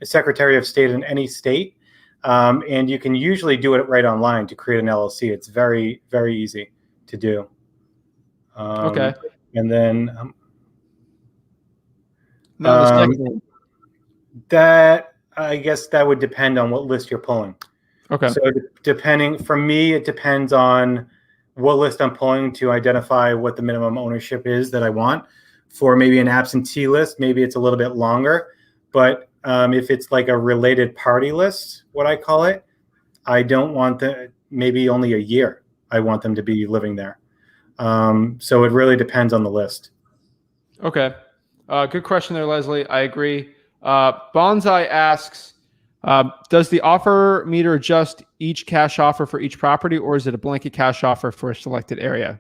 Secretary of State in any state, and you can usually do it right online to create an LLC. It's very, very easy to do. Okay. And then No, the second. that, I guess that would depend on what list you're pulling. Okay. So for me, it depends on what list I'm pulling to identify what the minimum ownership is that I want. For maybe an absentee list, maybe it's a little bit longer. But if it's like a related party list, what I call it, I don't want maybe only a year. I want them to be living there. So it really depends on the list. Okay. Good question there, Leslie. I agree. Bonsai asks, does the offer meter adjust each cash offer for each property, or is it a blanket cash offer for a selected area?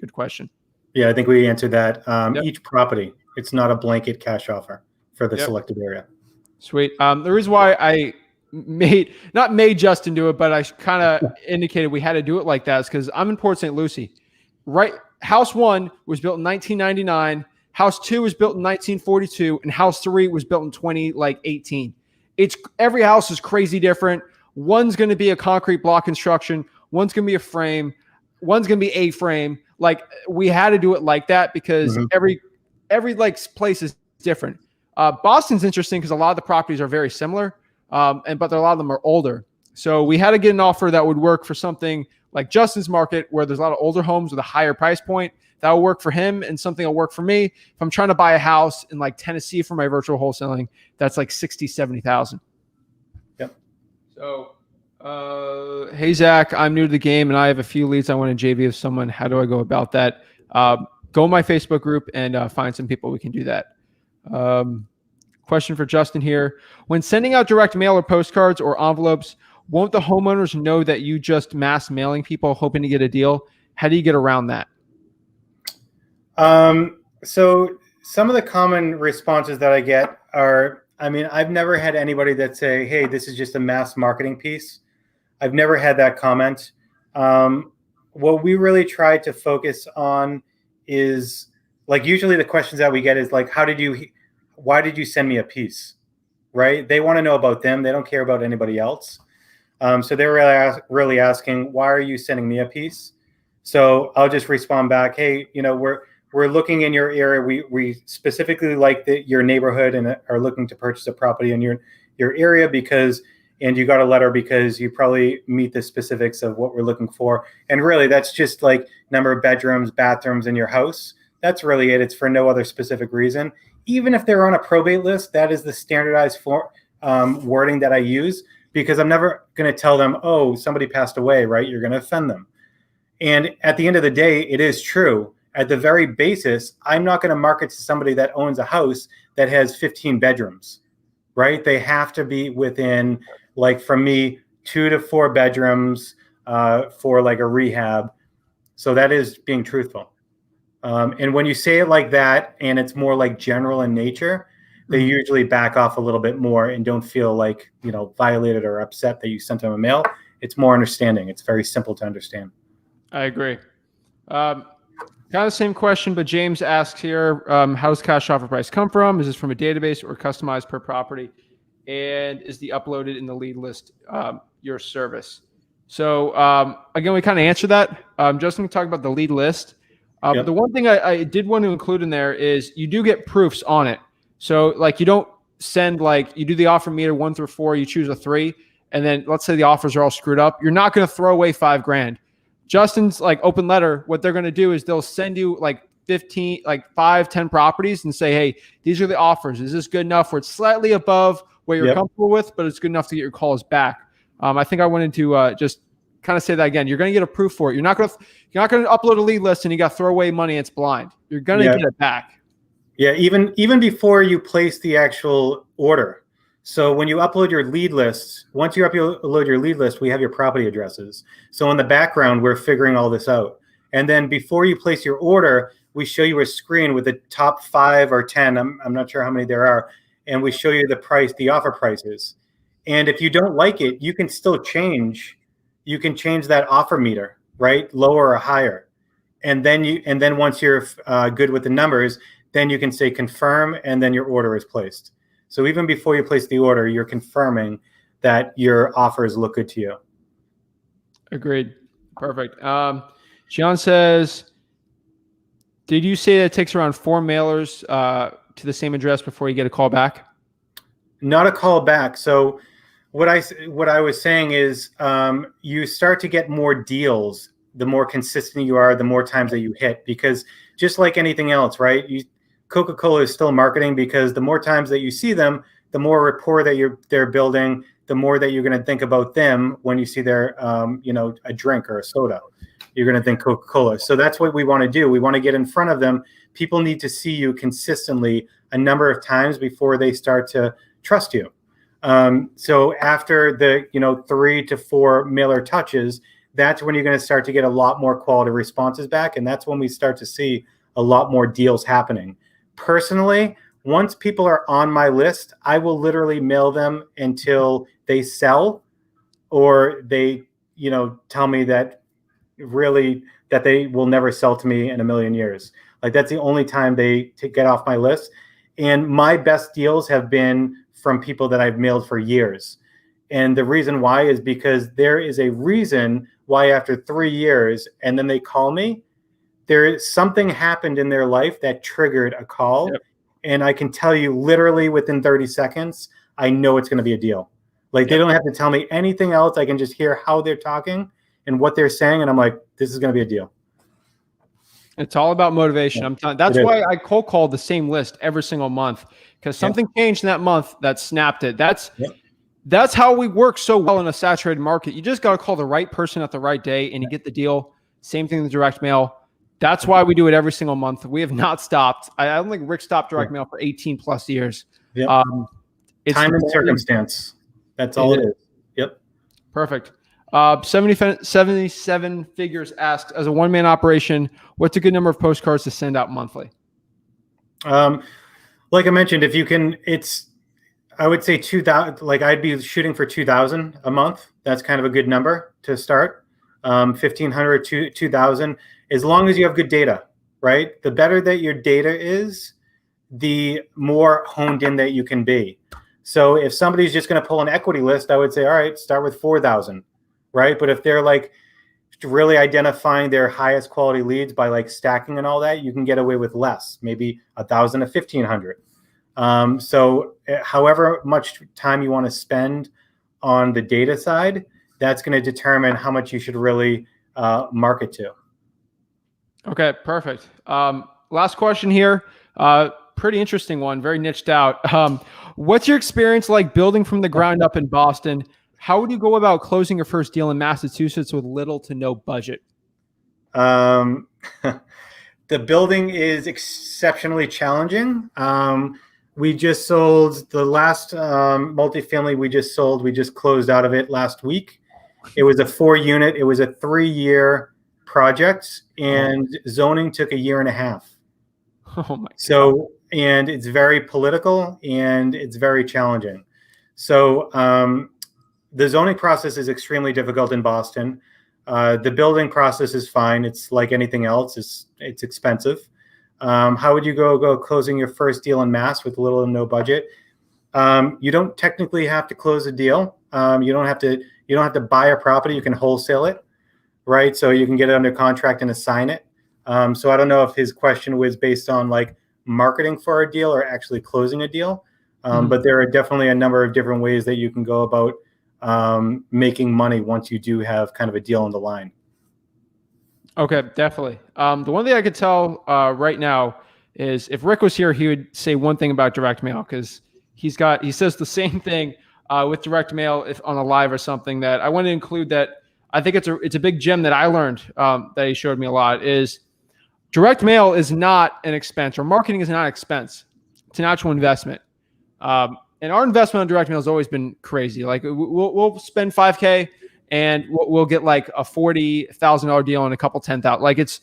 Good question. Yeah, I think we answered that. Yep. Each property, it's not a blanket cash offer for the selected area. Sweet. The reason why I not made Justin do it, but I kind of indicated we had to do it like that is because I'm in Port St. Lucie. Right. House 1 was built in 1999. House 2 was built in 1942, and House 3 was built in 2018. Every house is crazy different. One's going to be a concrete block construction. One's going to be a frame. One's going to be A-frame. Like, we had to do it like that because every like place is different. Boston's interesting because a lot of the properties are very similar, but a lot of them are older. So we had to get an offer that would work for something like Justin's market, where there's a lot of older homes with a higher price point. That will work for him, and something will work for me. If I'm trying to buy a house in like Tennessee for my virtual wholesaling, that's like 60, 70,000. Yep. So, hey, Zach, I'm new to the game and I have a few leads I want to JV with someone. How do I go about that? Go in my Facebook group and find some people we can do that. Question for Justin here. When sending out direct mail or postcards or envelopes, won't the homeowners know that you just mass mailing people hoping to get a deal? How do you get around that? So some of the common responses that I get are, I've never had anybody that say, hey, this is just a mass marketing piece. I've never had that comment. What we really try to focus on is, like, usually the questions that we get is like, why did you send me a piece? Right? They want to know about them. They don't care about anybody else. So they're really asking, why are you sending me a piece? So I'll just respond back, hey, we're looking in your area. We specifically like your neighborhood and are looking to purchase a property in your area and you got a letter because you probably meet the specifics of what we're looking for. And really, that's just like number of bedrooms, bathrooms in your house. That's really it. It's for no other specific reason. Even if they're on a probate list, that is the standardized wording that I use, because I'm never going to tell them, oh, somebody passed away, right? You're going to offend them. And at the end of the day, it is true. At the very basis, I'm not going to market to somebody that owns a house that has 15 bedrooms, right? They have to be within, like, from me, 2 to 4 bedrooms for like a rehab. So that is being truthful. And when you say it like that, and it's more like general in nature, they usually back off a little bit more and don't feel like, violated or upset that you sent them a mail. It's more understanding. It's very simple to understand. I agree. Kind of the same question, but James asks here, how does cash offer price come from? Is this from a database or customized per property? And is the uploaded in the lead list your service? So again, we kind of answered that. Justin can talk about the lead list. Yep. The one thing I did want to include in there is you do get proofs on it. So like, you don't send, like, you do the offer meter 1 through 4, you choose a 3, and then let's say the offers are all screwed up. You're not going to throw away $5,000. Justin's like open letter, what they're going to do is they'll send you like 5, 10 properties and say, hey, these are the offers. Is this good enough where it's slightly above what you're comfortable with, but it's good enough to get your calls back? I think I wanted to just kind of say that again. You're going to get a proof for it. You're not going to upload a lead list and you got to throw away money. It's blind. You're going to get it back. Yeah. Even before you place the actual order. So when you upload your lead list, once you upload your lead list, we have your property addresses. So in the background, we're figuring all this out. And then before you place your order, we show you a screen with the top 5 or 10. I'm not sure how many there are. And we show you the offer prices. And if you don't like it, you can still change. You can change that offer meter, right? Lower or higher. And then once you're good with the numbers, then you can say confirm, and then your order is placed. So even before you place the order, you're confirming that your offers look good to you. Agreed. Perfect. John says, did you say that it takes around 4 mailers to the same address before you get a call back? Not a call back. So what I was saying is you start to get more deals the more consistent you are, the more times that you hit, because just like anything else, right? Coca-Cola is still marketing, because the more times that you see them, the more rapport that they're building, the more that you're going to think about them when you see their, a drink or a soda. You're going to think Coca-Cola. So that's what we want to do. We want to get in front of them. People need to see you consistently a number of times before they start to trust you. So after the 3 to 4 mailer touches, that's when you're going to start to get a lot more quality responses back. And that's when we start to see a lot more deals happening. Personally, once people are on my list, I will literally mail them until they sell, or they, tell me that they will never sell to me in a million years. Like, that's the only time they get off my list. And my best deals have been from people that I've mailed for years. And the reason why is because there is a reason why after 3 years, and then they call me, something happened in their life that triggered a call. Yep. And I can tell you literally within 30 seconds, I know it's going to be a deal. Like, they don't have to tell me anything else. I can just hear how they're talking and what they're saying. And I'm like, this is going to be a deal. It's all about motivation. I'm telling. That's why I cold called the same list every single month, because something changed in that month that snapped it. That's how we work so well in a saturated market. You just got to call the right person at the right day, and you get the deal. Same thing with direct mail. That's why we do it every single month. We have not stopped. I don't think Rick stopped direct mail for 18 plus years. Yep. It's time and circumstance. That's all it is. Yep. Perfect. 77 figures asks, as a one-man operation, what's a good number of postcards to send out monthly? Like I mentioned, if you can, I would say 2,000. Like, I'd be shooting for 2,000 a month. That's kind of a good number to start. 1,500 to 2,000, as long as you have good data, right? The better that your data is, the more honed in that you can be. So if somebody's just going to pull an equity list, I would say, all right, start with 4,000, right? But if they're like really identifying their highest quality leads by like stacking and all that, you can get away with less, maybe 1,000 to 1,500. So however much time you want to spend on the data side, that's going to determine how much you should really market to. Okay, perfect. Last question here. Pretty interesting one, very niched out. What's your experience like building from the ground up in Boston? How would you go about closing your first deal in Massachusetts with little to no budget? The building is exceptionally challenging. We just sold the last multifamily we just closed out of it last week. It was a 4-unit. It was a 3-year project, and zoning took 1.5 years. Oh my God. So, and it's very political and it's very challenging. So the zoning process is extremely difficult in Boston. The building process is fine. It's like anything else. It's expensive. How would you go closing your first deal in Mass with little and no budget? You don't technically have to close a deal. You don't have to buy a property. You can wholesale it, right? So you can get it under contract and assign it. So I don't know if his question was based on like marketing for a deal or actually closing a deal. But there are definitely a number of different ways that you can go about making money once you do have kind of a deal on the line. Okay, definitely. The one thing I could tell right now is if Rick was here, he would say one thing about direct mail, because he says the same thing with direct mail if on a live or something that I want to include. That I think it's a big gem that I learned that he showed me a lot is direct mail is not an expense, or marketing is not an expense. It's an actual investment. And our investment on direct mail has always been crazy. Like we'll spend $5,000 and we'll get like a $40,000 deal and a couple 10,000. Like it's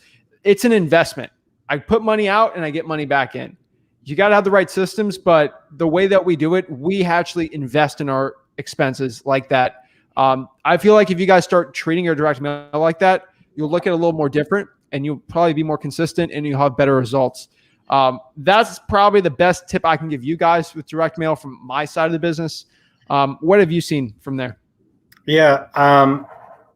an investment. I put money out and I get money back in. You got to have the right systems, but the way that we do it, we actually invest in our expenses like that. I feel like if you guys start treating your direct mail like that, you'll look at it a little more different, and you'll probably be more consistent, and you'll have better results. That's probably the best tip I can give you guys with direct mail from my side of the business. What have you seen from there? Yeah.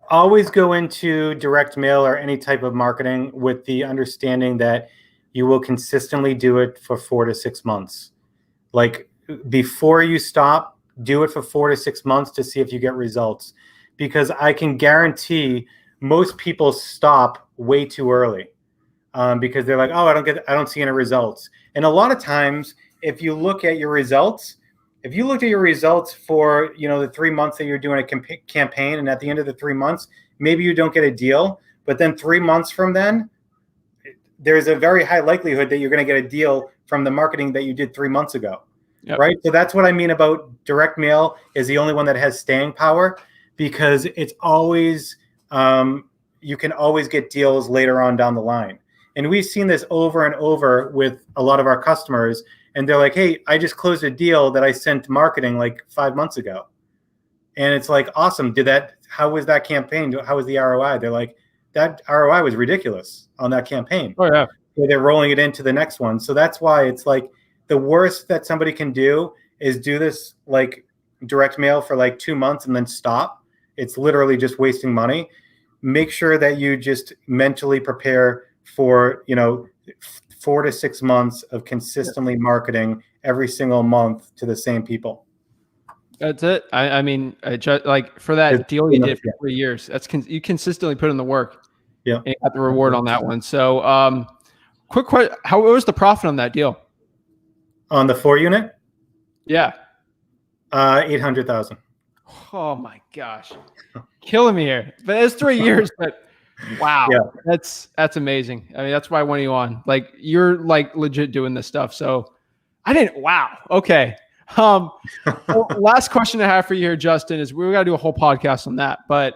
Always go into direct mail or any type of marketing with the understanding that you will consistently do it for 4 to 6 months. Like, before you stop, do it for 4 to 6 months to see if you get results. Because I can guarantee most people stop way too early, because they're like, oh, I don't see any results. And a lot of times, if you look at your results, if you looked at your results for, the 3 months that you're doing a campaign, and at the end of the 3 months, maybe you don't get a deal, but then 3 months from then, there's a very high likelihood that you're going to get a deal from the marketing that you did 3 months ago. Yep. Right? So that's what I mean about direct mail is the only one that has staying power, because it's always, you can always get deals later on down the line. And we've seen this over and over with a lot of our customers. And they're like, hey, I just closed a deal that I sent marketing like 5 months ago. And it's like, awesome. How was that campaign? How was the ROI? They're like, that ROI was ridiculous on that campaign. Oh, yeah. So they're rolling it into the next one. So that's why it's like the worst that somebody can do is do this like direct mail for like 2 months and then stop. It's literally just wasting money. Make sure that you just mentally prepare for, 4 to 6 months of consistently marketing every single month to the same people. That's it. I mean, just like for that deal you did for 3 years, you consistently put in the work. Yeah, and got the reward on that one. So, quick question: what was the profit on that deal? On the 4-unit? Yeah, 800,000. Oh my gosh, killing me here. But it's 3 years. But wow, yeah. That's amazing. I mean, that's why I want you on. Like, you're like legit doing this stuff. So I didn't. Wow. Okay. Well, last question I have for you here, Justin, is we got to do a whole podcast on that. But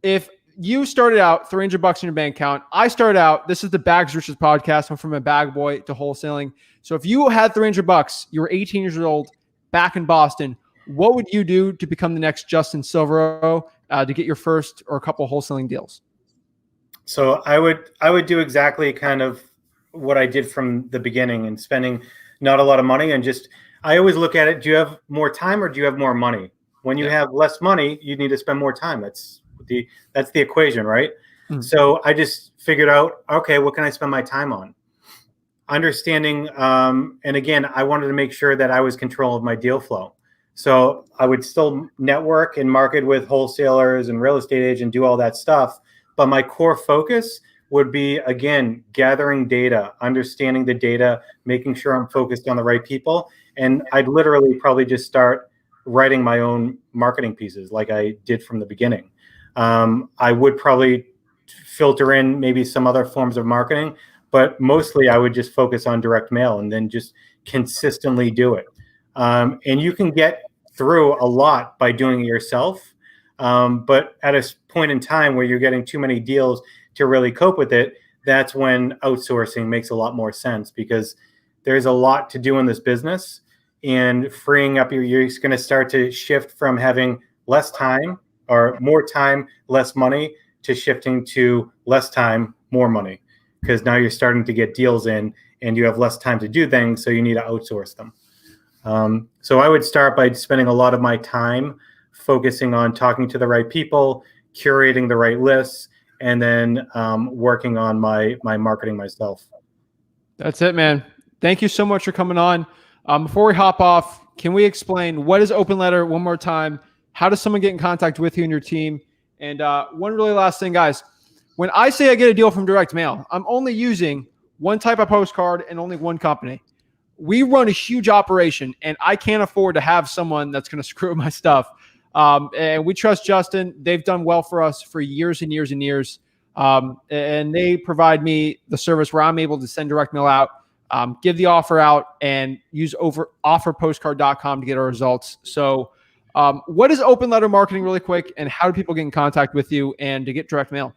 if you started out $300 in your bank account, I started out. This is the Bags Riches podcast. I'm from a bag boy to wholesaling. So if you had $300, you were 18 years old, back in Boston, what would you do to become the next Justin Silvero to get your first or a couple wholesaling deals? So I would do exactly kind of what I did from the beginning, and spending not a lot of money, and just, I always look at it. Do you have more time or do you have more money? When you have less money, you need to spend more time. That's the equation, right? Mm-hmm. So I just figured out, okay, what can I spend my time on? Understanding, and again, I wanted to make sure that I was in control of my deal flow. So I would still network and market with wholesalers and real estate agents, do all that stuff. But my core focus would be, again, gathering data, understanding the data, making sure I'm focused on the right people. And I'd literally probably just start writing my own marketing pieces like I did from the beginning. I would probably filter in maybe some other forms of marketing, but mostly I would just focus on direct mail and then just consistently do it. And you can get through a lot by doing it yourself. But at a point in time where you're getting too many deals to really cope with it, that's when outsourcing makes a lot more sense, because there's a lot to do in this business, and freeing up you're going to start to shift from having less time or more time, less money, to shifting to less time, more money, because now you're starting to get deals in and you have less time to do things. So you need to outsource them. So I would start by spending a lot of my time focusing on talking to the right people, curating the right lists, and then working on my marketing myself. That's it, man. Thank you so much for coming on. Before we hop off, can we explain what is Open Letter one more time? How does someone get in contact with you and your team? And one really last thing, guys. When I say I get a deal from direct mail, I'm only using one type of postcard and only one company. We run a huge operation, and I can't afford to have someone that's going to screw my stuff. And we trust Justin. They've done well for us for years and years and years. And they provide me the service where I'm able to send direct mail out, give the offer out, and use offerpostcard.com to get our results. So what is Open Letter marketing really quick, and how do people get in contact with you and to get direct mail?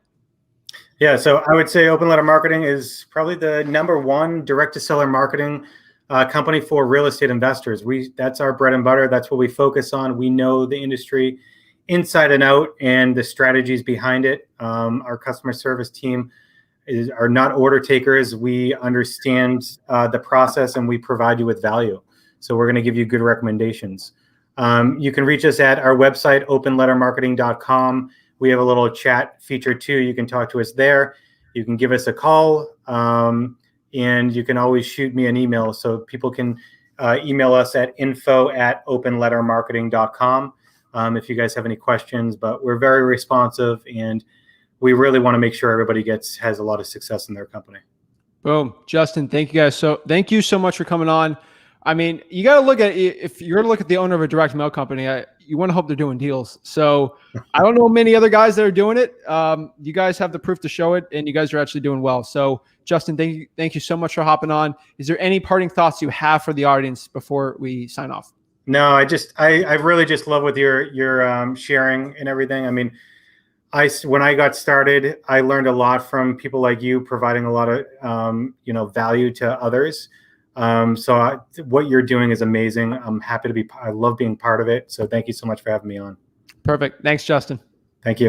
Yeah, so I would say Open Letter marketing is probably the #1 direct to seller marketing company for real estate investors. That's our bread and butter. That's what we focus on. We know the industry inside and out and the strategies behind it. Our customer service team are not order takers. We understand the process and we provide you with value. So we're going to give you good recommendations. You can reach us at our website, openlettermarketing.com. We have a little chat feature too. You can talk to us there. You can give us a call, and you can always shoot me an email. So people can email us at info@openlettermarketing.com if you guys have any questions. But we're very responsive, and we really want to make sure everybody has a lot of success in their company. Boom. Justin, thank you so much for coming on. I mean, you got to look at, if you're going to look at the owner of a direct mail company, you want to hope they're doing deals. So I don't know many other guys that are doing it. You guys have the proof to show it, and you guys are actually doing well. So Justin, thank you so much for hopping on. Is there any parting thoughts you have for the audience before we sign off? No, I really just love with your sharing and everything. I mean, when I got started, I learned a lot from people like you, providing a lot of value to others. So what you're doing is amazing. I'm happy to I love being part of it. So thank you so much for having me on. Perfect. Thanks, Justin. Thank you.